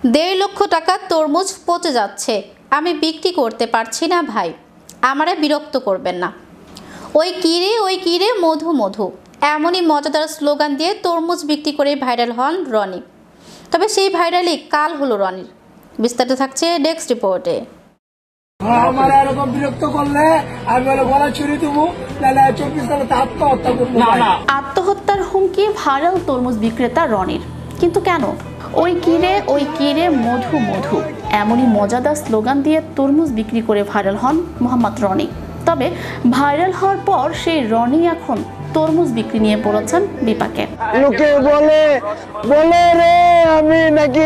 দেড় লক্ষ টাকার তরমুজ পচে যাচ্ছে, আমি বিক্রি করতে পারছি না ভাই, আমারে বিরক্ত করবেন না। ওই কিরে মধু মধু, এমনই মজাদার স্লোগান দিয়ে তরমুজ বিক্রি করে ভাইরাল হন রনি। তবে সেই ভাইরালই কাল হলো রনির। বিস্তারিত থাকছে নেক্সট রিপোর্টে। আমার এরকম বিরক্ত করলে আমি গলা ছুরি দেবো, আত্মহত্যা করবো। আত্মহত্যার হুমকি ভাইরাল তরমুজ বিক্রেতা রনির। কিন্তু কেন? ওই কিরে মধু মধু, এমনই মজাদার স্লোগান দিয়ে তরমুজ বিক্রি করে ভাইরাল হন মোহাম্মদ রনি। তবে ভাইরাল হওয়ার পর সেই রনি এখন তরমুজ বিক্রি নিয়ে পড়েছেন বিপাকে। লোকে বলে রে আমি নাকি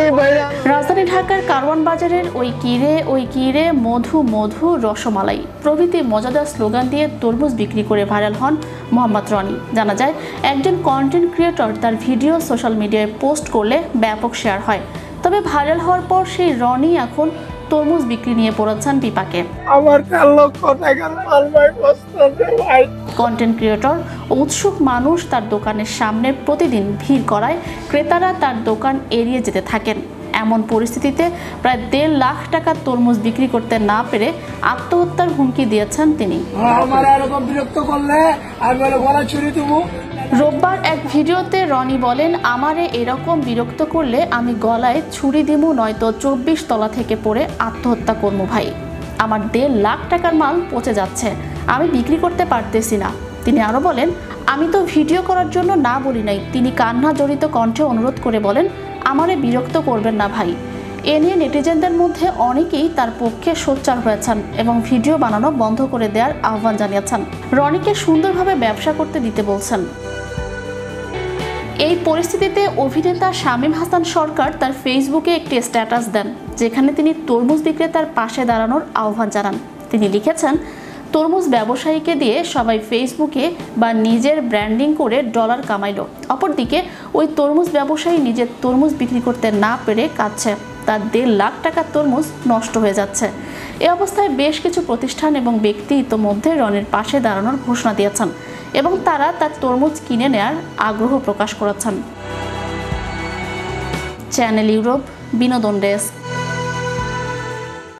রাজধানী ঢাকার কারওয়ান বাজারের ওই কিরে মধু মধু রসমালাই প্রভৃতি মজাদার স্লোগান দিয়ে তরমুজ বিক্রি করে ভাইরাল হন মোহাম্মদ রনি। জানা যায়, একজন কন্টেন্ট ক্রিয়েটর তার ভিডিও সোশ্যাল মিডিয়ায় পোস্ট করলে ব্যাপক শেয়ার হয়। তবে ভাইরাল হওয়ার পর সেই রনি এখন তরমুজ বিক্রি নিয়ে পড়েছেন বিপাকে। আমার 4 লক্ষ টাকার মাল ভাই। কন্টেন্ট ক্রিয়েটর উৎসুক মানুষ তার দোকানের সামনে প্রতিদিন ভিড় করায় ক্রেতারা তার দোকান এড়িয়ে যেতে থাকেন। এমন পরিস্থিতিতে প্রায় 1.5 লাখ টাকার তরমুজ বিক্রি করতে না পেরে আত্মহত্যার হুমকি দিয়েছেন তিনি। আমার এরকম বিরক্ত করলে আমি গলা ছুরি দেবো। রোববার এক ভিডিওতে রনি বলেন, আমারে এরকম বিরক্ত করলে আমি গলায় ছুরি দিমু, নয়তো 24 তলা থেকে পড়ে আত্মহত্যা করবো ভাই। আমার 1.5 লাখ টাকার মাল পচে যাচ্ছে, আমি বিক্রি করতে পারতেছি না। তিনি আরো বলেন, আমি তো ভিডিও করার জন্য না বলি নাই। তিনি কান্না জড়িত কণ্ঠে অনুরোধ করে বলেন, আমারে বিরক্ত করবেন না ভাই। এ নিয়ে নেটিজেনদের মধ্যে অনেকেই তার পক্ষে সোচ্চার হয়েছেন এবং ভিডিও বানানো বন্ধ করে দেওয়ার আহ্বান জানিয়েছেন। রনিকে সুন্দরভাবে ব্যবসা করতে দিতে বলছেন। এই পরিস্থিতিতে অভিনেতা শামীম হাসান সরকার তার ফেসবুকে একটি স্ট্যাটাস দেন, যেখানে তিনি তরমুজ বিক্রেতার পাশে দাঁড়ানোর আহ্বান জানান। তিনি লিখেছেন, তরমুজ ব্যবসায়ীকে দিয়ে সবাই ফেসবুকে বা নিজের ব্র্যান্ডিং করে ডলার কামাইল, অপরদিকে ওই তরমুজ ব্যবসায়ী নিজের তরমুজ বিক্রি করতে না পেরে কাঁদছে। তার 1.5 লাখ টাকার তরমুজ নষ্ট হয়ে যাচ্ছে। এ অবস্থায় বেশ কিছু প্রতিষ্ঠান এবং ব্যক্তি ইতোমধ্যে রনির পাশে দাঁড়ানোর ঘোষণা দিয়েছেন এবং তারা তার তরমুজ কিনে নেয়ার আগ্রহ প্রকাশ করেছেন। চ্যানেল ইউরোপ, বিনোদন ডেস্ক।